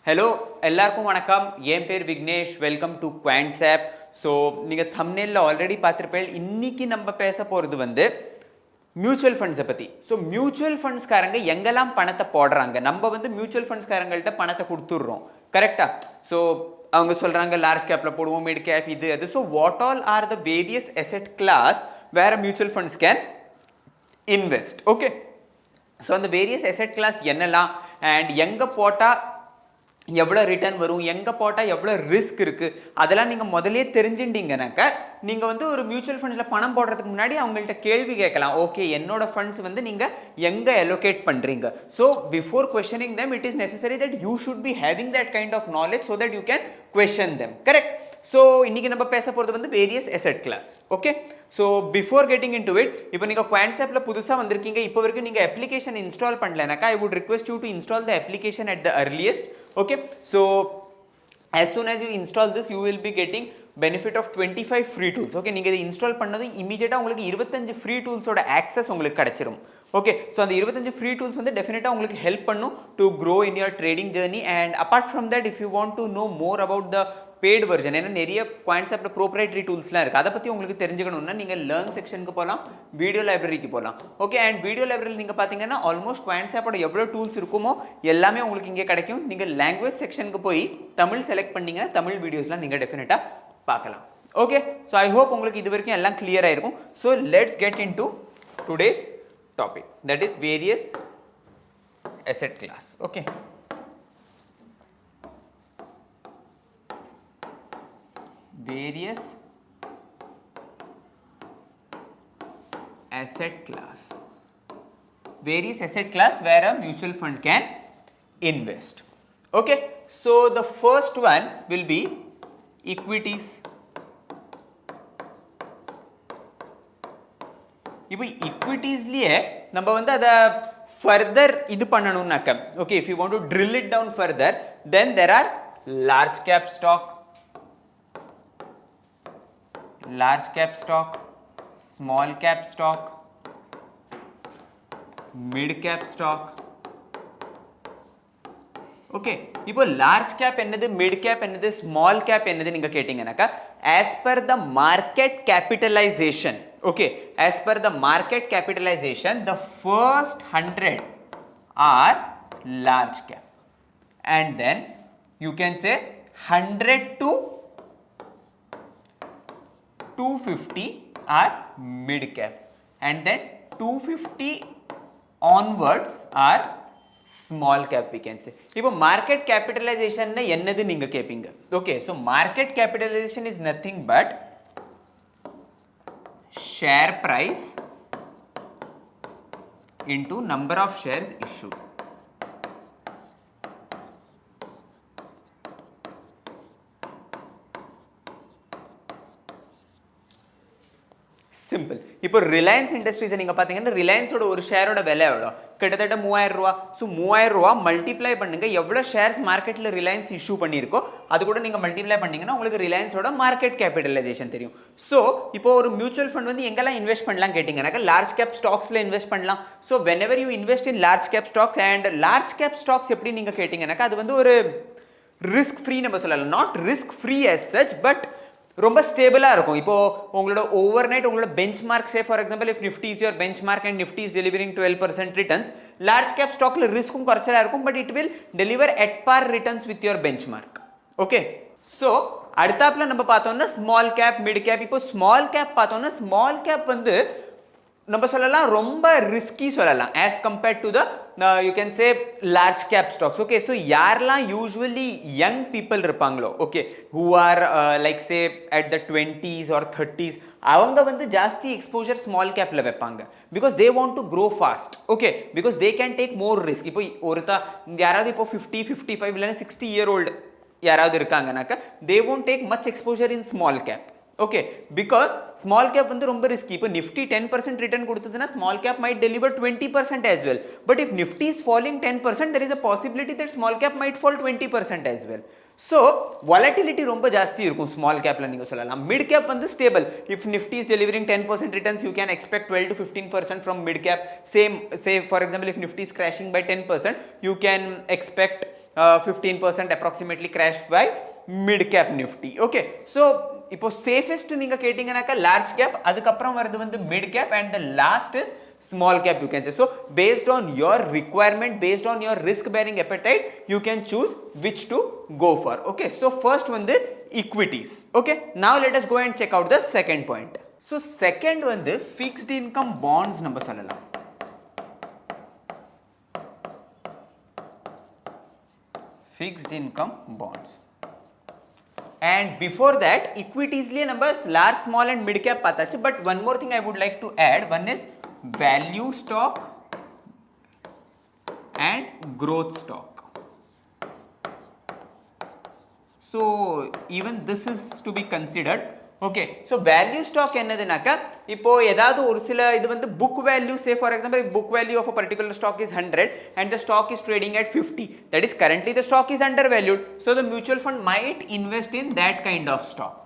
Hello எல்லாருக்கும் வணக்கம். என் பேர் Vignesh. Welcome to Quantsapp. So நீங்கள் தம்ப்நெயிலில் ஆல்ரெடி பார்த்துருப்பேன். இன்னைக்கு நம்ம பேச போகிறது வந்து மியூச்சுவல் ஃபண்ட்ஸை பற்றி. ஸோ மியூச்சுவல் ஃபண்ட்ஸ்காரங்க எங்கெல்லாம் பணத்தை போடுறாங்க, நம்ம வந்து மியூச்சுவல் ஃபண்ட்ஸ்காரங்கள்ட்ட பணத்தை கொடுத்துட்றோம், கரெக்டாக? ஸோ அவங்க சொல்கிறாங்க லார்ஜ் கேப்பில் போடுவோம், மிட் கேப், இது அது. So what all are the various asset class where mutual funds can invest? Okay, so அந்த வேரியஸ் அசெட் கிளாஸ் என்னெல்லாம் அண்ட் எங்கே போட்டால் எவ்வளோ ரிட்டர்ன் வரும், எங்கே போட்டால் எவ்வளோ ரிஸ்க் இருக்குது, அதெல்லாம் நீங்கள் முதலே தெரிஞ்சுட்டீங்கன்னாக்கா நீங்கள் வந்து ஒரு மியூச்சுவல் ஃபண்ட்ஸில் பணம் போடுறதுக்கு முன்னாடி அவங்கள்ட்ட கேள்வி கேட்கலாம். ஓகே, என்னோட ஃபண்ட்ஸ் வந்து நீங்கள் எங்கே அலோகேட் பண்ணுறீங்க? So before questioning them it is necessary that you should be having that kind of knowledge so that you can question them, correct? So இன்றைக்கி நம்ம பேச போகிறது வந்து various asset class. Okay, so before getting into it, இப்போ நீங்கள் குவான்ட்ஸாப்பில் புதுசாக வந்திருக்கீங்க, இப்போ வரைக்கும் நீங்கள் அப்ளிகேஷன் இன்ஸ்டால் பண்ணலனாக்கா I would request you to install the application at the earliest. Okay, so as soon as you install this you will be getting benefit of 25 free tools. Okay, நீங்க இதை இன்ஸ்டால் பண்ணதும் இமீடியட்டாக உங்களுக்கு 25 free டூல்ஸோட access உங்களுக்கு கிடைச்சிரும். Okay, so அந்த 25 free tools வந்து டெஃபினட்டாக உங்களுக்கு ஹெல்ப் பண்ணும் to grow in your trading journey. And apart from that if you want to know more about the paid version, ஏன்னா நிறைய குவான்ட்ஸாப்பில் ப்ரோப்ரைட்டரி டூல்ஸ்லாம் இருக்குது, அதை பற்றி உங்களுக்கு தெரிஞ்சுக்கணும்னா நீங்கள் லேர்ன் செக்ஷனுக்கு போகலாம், வீடியோ லைப்ரரிக்கு போகலாம். ஓகே, அண்ட் வீடியோ லைப்ரரியில் நீங்கள் பார்த்தீங்கன்னா ஆல்மோஸ்ட் குவான்ட்ஸாப்போட எவ்வளோ டூல்ஸ் இருக்குமோ எல்லாமே உங்களுக்கு இங்கே கிடைக்கும். நீங்கள் லாங்குவேஜ் செக்ஷனுக்கு போய் தமிழ் செலக்ட் பண்ணிங்கன்னா தமிழ் வீடியோஸ்லாம் நீங்கள் டெஃபினட்டாக பார்க்கலாம். ஓகே, ஸோ ஐ ஹோப் உங்களுக்கு இது வரைக்கும் எல்லாம் கிளியராக இருக்கும். So let's get in to today's topic, that is various asset class. Okay, various asset class, various asset class where a mutual fund can invest. Okay, so the first one will be equities. இப்போ ஈக்விட்டிஸ்லேயே நம்ம வந்து அதை further இது பண்ணணும்னாக்க, okay, if you want to drill it down further then there are large cap stock, small cap stock, mid cap stock. Okay, இப்போ large cap என்னது, mid cap என்னது, small cap என்னது நீங்க கேட்டீங்கன்னாக்கா as per the market capitalization. Okay, as per the market capitalization the first 100 are large cap and then you can say 100 to 250 are mid cap and then 250 onwards are small cap we can say. இப்போ market capitalization என்னது நீங்க கேப்பீங்க. Okay, so market capitalization is nothing but share price into number of shares issued. Simple. இப்போ Reliance இண்டஸ்ட்ரீஸை நீங்கள் பார்த்தீங்கன்னா ரிலையன்ஸோட ஒரு ஷேரோட விலை எவ்வளோ, கிட்டத்தட்ட 3000 ரூபா. ஸோ 3000 ரூபா மல்டிப்ளை பண்ணுங்க எவ்வளோ ஷேர்ஸ் மார்க்கெட்டில் ரிலையன்ஸ் இஷ்யூ பண்ணியிருக்கோ அது கூட நீங்கள் மல்டிப்ளை பண்ணிங்கன்னா உங்களுக்கு ரிலையன்ஸோட மார்க்கெட் கேபிட்டலைசேஷன் தெரியும். ஸோ இப்போ ஒரு மியூச்சுவல் ஃபண்ட் வந்து எங்கெல்லாம் இன்வெஸ்ட் பண்ணலாம் கேட்டிங்கன்னாக்கா லார்ஜ் கேப் ஸ்டாக்ஸில் இன்வெஸ்ட் பண்ணலாம். So whenever you invest in large cap stocks and large cap stocks எப்படி நீங்கள் கேட்டிங்கன்னாக்கா அது வந்து ஒரு ரிஸ்க் ஃப்ரீ நம்ம சொல்லலாம், not risk free as such but ரொம்ப ஸ்டேபிளாக இருக்கும். இப்போ உங்களோட ஓவர் நைட் உங்களோட benchmark, say for example if Nifty is your benchmark and Nifty is delivering 12% returns, large cap ஸ்டாக்ல ரிஸ்க்கும் குறைச்சலாக இருக்கும் but it will deliver at par returns with your benchmark. Okay, so அடுத்தாப்புல நம்ம பார்த்தோம்னா small cap, mid cap. இப்போ small cap பார்த்தோம்னா small cap வந்து நம்ம சொல்லலாம் ரொம்ப ரிஸ்கி சொல்லலாம் as compared to the you can say large cap stocks. Okay, so யாரெல்லாம் usually young people இருப்பாங்களோ, okay, who are like say at the 20s or 30s, அவங்க வந்து ஜாஸ்தி எக்ஸ்போஜர் ஸ்மால் கேப்ல வைப்பாங்க because they want to grow fast. Okay, because they can take more risk. இப்போ ஒருத்தா யாராவது இப்போ 50, 55 இல்லைன்னா 60 year old யாராவது இருக்காங்கனாக்கா they won't take much exposure in small cap. Okay, because small cap வந்து ரொம்ப ரிஸ்கி. இப்போ நிஃப்டி 10% ரிட்டர்ன் கொடுத்ததுன்னா small cap might deliver 20% as well. But if nifty is falling 10%, there is a possibility that small cap might fall 20% as well. So volatility ரொம்ப ஜாஸ்தி இருக்கும் small கேப்ல நீங்க சொல்லலாம். மிட் கேப் வந்து stable. If nifty is delivering 10% returns, you can expect 12 to 15% from mid cap. Same, say for example if nifty is crashing by 10%, you can expect 15% approximately crashed by mid cap nifty. Okay, so இப்போ safest நீங்க கேட்டிங்கனாக்கா large cap, அதுக்கப்புறம் வருது வந்து mid cap, and the last is small cap, you can say. So based on your requirement, based on your risk bearing appetite, you can choose which to go for. Okay, so first வந்து equities. Okay, now let us go and check out the second point. So second வந்து fixed income bonds நம்ம சொல்லலாம். Fixed income bonds. And before that, equities liye number large, small and mid cap pata. But one more thing I would like to add, one is value stock and growth stock. So even this is to be considered. Okay, so value stock என்னதுனாக்க இப்போ ஏதாவது ஒரு சில இது வந்து book value, say for example if book value of a particular stock is 100 and the stock is trading at 50, that is currently the stock is undervalued, so the mutual fund might invest in that kind of stock.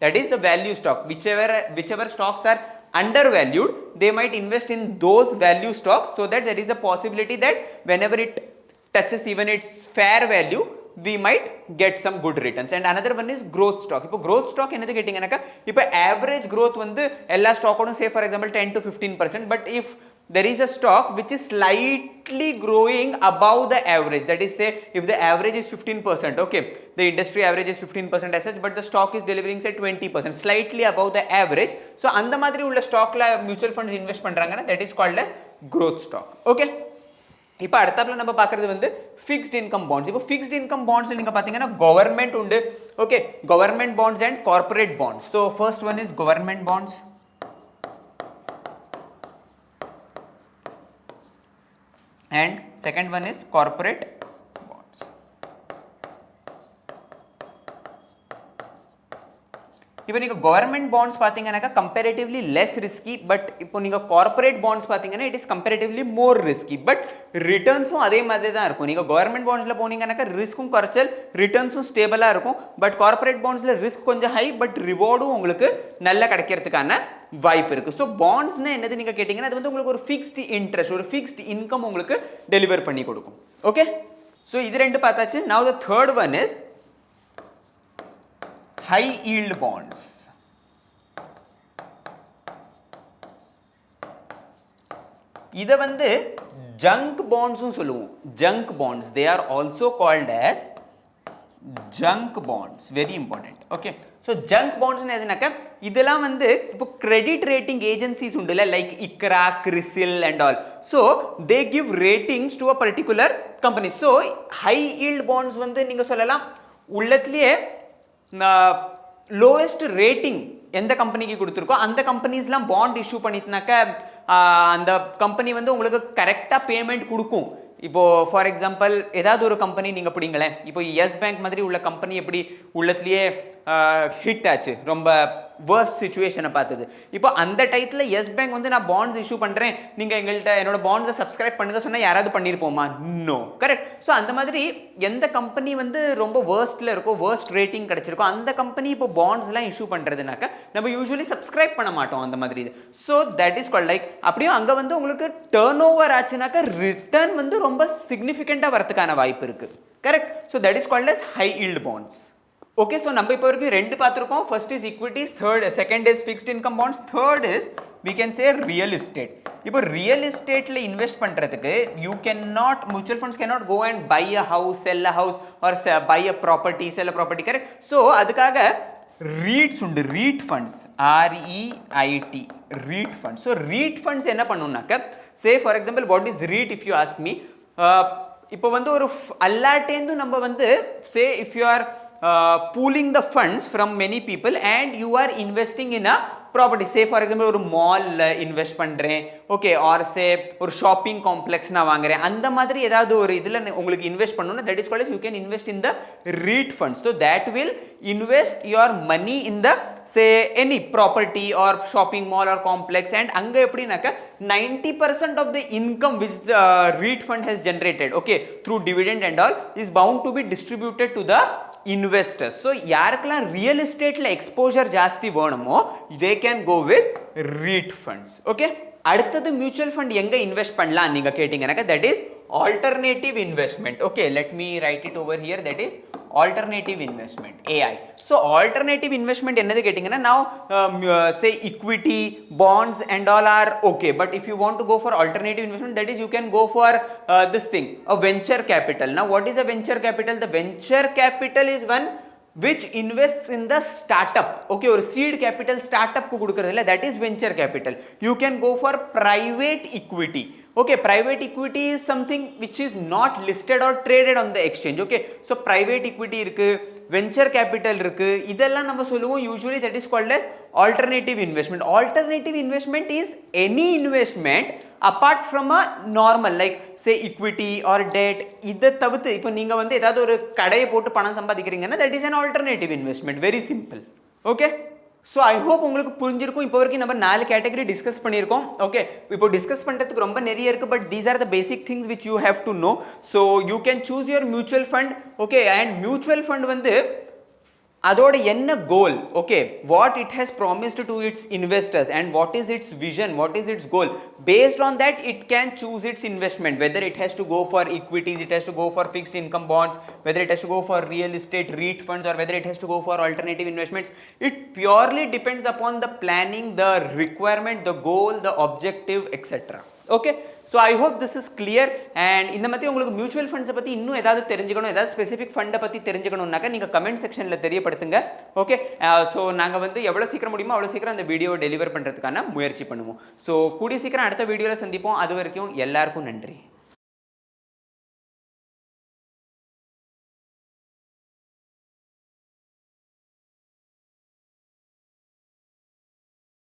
That is the value stock. Whichever stocks are undervalued, they might invest in those value stocks, so that there is a possibility that whenever it touches even its fair value, we might get some good returns. And another one is growth stock. இப்போ growth stock என்னது கேட்டிங்கனாக்கா இப்போ average growth வந்து எல்லா ஸ்டாக்கோடும் say for example 10 to 15%, but if there is a stock which is slightly growing above the average, that is say if the average is 15%, okay, the industry average is 15% as such, but the stock is delivering say 20%, slightly above the average, so அந்த மாதிரி உள்ள ஸ்டாக்ல mutual funds invest பண்றாங்கன்னா that is called as growth stock. Okay, இப்போ அடுத்தாப்புல நம்ம பார்க்கிறது வந்து fixed income bonds. இப்போ fixed income bonds நீங்க பாத்தீங்கன்னா government உண்டு. Okay, government bonds and corporate bonds. So first one is government bonds and second one is corporate bonds. இப்போ நீங்க government bonds பாத்தீங்கன்னாக்கா comparatively less risky, but இப்போ நீங்க corporate bonds பாத்தீங்கன்னா it is comparatively more risky, but returnsum அதே மாதிரி தான் இருக்கும். நீங்க government bondsல போனீங்கன்னாக்கா ரிஸ்க்கும் குறைச்சல், ரிட்டர்ன்ஸும் ஸ்டேபிளா இருக்கும். பட் corporate bondsல ரிஸ்க் கொஞ்சம் ஹை, பட் ரிவார்டும் உங்களுக்கு நல்லா கிடைக்கிறதுக்கான வாய்ப்பு இருக்கு. ஸோ பாண்ட்ஸ்னா என்னது நீங்க கேட்டீங்கன்னா அது வந்து உங்களுக்கு ஒரு ஃபிக்ஸ்ட் இன்ட்ரெஸ்ட், ஒரு ஃபிக்ஸ்ட் இன்கம் உங்களுக்கு டெலிவர் பண்ணி கொடுக்கும். ஓகே, ஸோ இது ரெண்டு பார்த்தாச்சு. Now the third one is high yield bonds. இத வந்து junk bonds னு சொல்லுவோம். Junk bonds, they are also called as junk bonds. Very important. Okay, so junk bonds னு எதுனாக்க இதெல்லாம் வந்து இப்போ credit rating agencies உண்டுல, like ICRA, CRISIL and all, so they give ratings to a particular company. So high yield bonds வந்து நீங்க சொல்லலாம் உள்ளத்திலேயே lowest rating எந்த கம்பெனிக்கு கொடுத்துருக்கோ அந்த கம்பெனிஸ்லாம் பாண்ட் இஷ்யூ பண்ணிட்டுனாக்க அந்த கம்பெனி வந்து உங்களுக்கு கரெக்டாக பேமெண்ட் கொடுக்கும். இப்போ ஃபார் எக்ஸாம்பிள் ஏதாவது ஒரு கம்பெனி நீங்கள் பிடிங்களேன், இப்போ எஸ் பேங்க் மாதிரி உள்ள கம்பெனி எப்படி உள்ளத்துலேயே ஹிட் ஆச்சு, ரொம்ப வேர்ஸ்ட் சிச்சுவேஷனை பார்த்தது. இப்போ அந்த டைத்தில் எஸ் பேங்க் வந்து நான் பாண்ட்ஸ் இஷ்யூ பண்ணுறேன், நீங்கள் எங்கள்கிட்ட என்னோட பாண்ட்ஸை சப்ஸ்கிரைப் பண்ணுங்க சொன்னால் யாராவது பண்ணியிருப்போமா? No, correct. ஸோ அந்த மாதிரி எந்த கம்பெனி வந்து ரொம்ப வேர்ஸ்ட்டில் இருக்கோ, வேர்ஸ்ட் ரேட்டிங் கிடச்சிருக்கோ அந்த கம்பெனி இப்போ பாண்ட்ஸ்லாம் இஷ்யூ பண்ணுறதுனாக்க நம்ம யூஸ்வலி சப்ஸ்கிரைப் பண்ண மாட்டோம் அந்த மாதிரி இது. So that is called like அப்படியும் அங்கே வந்து உங்களுக்கு டேர்ன் ஓவர் ஆச்சுனாக்கா ரிட்டர்ன் வந்து ரொம்ப சிக்னிஃபிகண்ட்டாக வரதுக்கான வாய்ப்பு இருக்குது. Correct. So that is called as high yield bonds. Okay, so நம்ம இப்போ வரைக்கும் ரெண்டு பார்த்துருக்கோம். First is equities, second is fixed income bonds, third is we can say real estate. இப்போ ரியல் எஸ்டேட்டில் இன்வெஸ்ட் பண்ணுறதுக்கு you can not, mutual funds can not go and buy a house, sell a house or buy a property, sell a property, correct. So அதுக்காக REITs உண்டு, REIT funds, REIT, REIT funds. So REIT funds என்ன பண்ணுனாக்க, say for example what is REIT if you ask me, இப்போ வந்து ஒரு அல்லாட்டேந்து நம்ம வந்து say if you are pooling the funds from many people and you are investing in a property, say for example ஒரு மால்ல இன்வெஸ்ட் பண்றேன், okay, R சே ஒரு ஷாப்பிங் காம்ப்ளெக்ஸ் நான் வாங்குறேன், அந்த மாதிரி ஏதாவது ஒரு இதுல உங்களுக்கு இன்வெஸ்ட் பண்ணனும்னா that is called as you can invest in the REIT funds. So that will invest your money in the say any property or shopping mall or complex, and அங்க எப்படினாக்க 90% of the income which the REIT fund has generated, okay, through dividend and all is bound to be distributed to the investors. So யாருக்கெல்லாம் real எஸ்டேட்ல exposure ஜாஸ்தி வேணுமோ they can go with REIT funds. Okay, அடுத்தது mutual fund எங்க invest பண்ணலாம் நீங்க கேட்டிங்கனாக்க that is alternative investment. Okay, let me write it over here, that is alternative investment, AI. So alternative investment என்னது கேட்டிங்கன்னா now say equity bonds and all are okay, but if you want to go for alternative investment, that is you can go for this thing, a venture capital. Now what is a venture capital? The venture capital is one which invests in the startup. Okay, or seed capital startup ku kudukuradilla, that is venture capital. You can go for private equity. Okay, private equity is something which is not listed or traded on the exchange. Okay, so private equity irukku, venture capital irukku, idella நம்ம சொல்லுவோம் usually that is called as alternative investment. Alternative investment is any investment apart from a normal, like say equity or debt. இதை தவிர்த்து இப்போ நீங்க வந்து ஏதாவது ஒரு கடையை போட்டு பணம் சம்பாதிக்கிறீங்கன்னா that is an alternative investment. Very simple. Okay, so I hope உங்களுக்கு புரிஞ்சிருக்கும். இப்போ வரைக்கும் நம்ம 4 கேட்டகரி டிஸ்கஸ் பண்ணியிருக்கோம். ஓகே, இப்போ டிஸ்கஸ் பண்ணுறதுக்கு ரொம்ப நிறைய இருக்குது, but these are the basic things which you have to know. So you can choose your mutual fund. Okay, and mutual fund வந்து அதோட என்ன goal, okay, what it has promised to its investors and what is it's vision, what is it's goal. Based on that, it can choose its investment, whether it has to go for equities, it has to go for fixed income bonds, whether it has to go for real estate REIT funds, or whether it has to go for alternative investments. It purely depends upon the planning, the requirement, the goal, the objective, etc. Okay, so I hope this is clear. And இந்த மாதிரி உங்களுக்கு mutual ஃபண்ட்ஸை பற்றி இன்னும் ஏதாவது தெரிஞ்சுக்கணும், ஏதாவது specific ஃபண்டை பற்றி தெரிஞ்சுக்கணும்னாக்கா நீங்கள் கமெண்ட் செக்ஷனில் தெரியப்படுத்துங்க. ஓகே, ஸோ நாங்கள் வந்து எவ்வளோ சீக்கிரம் முடியுமோ அவ்வளோ சீக்கிரம் அந்த வீடியோவை டெலிவர் பண்ணுறதுக்கான முயற்சி பண்ணுவோம். ஸோ கூடிய சீக்கிரம் அடுத்த வீடியோவில் சந்திப்போம். அது வரைக்கும் எல்லாருக்கும் நன்றி.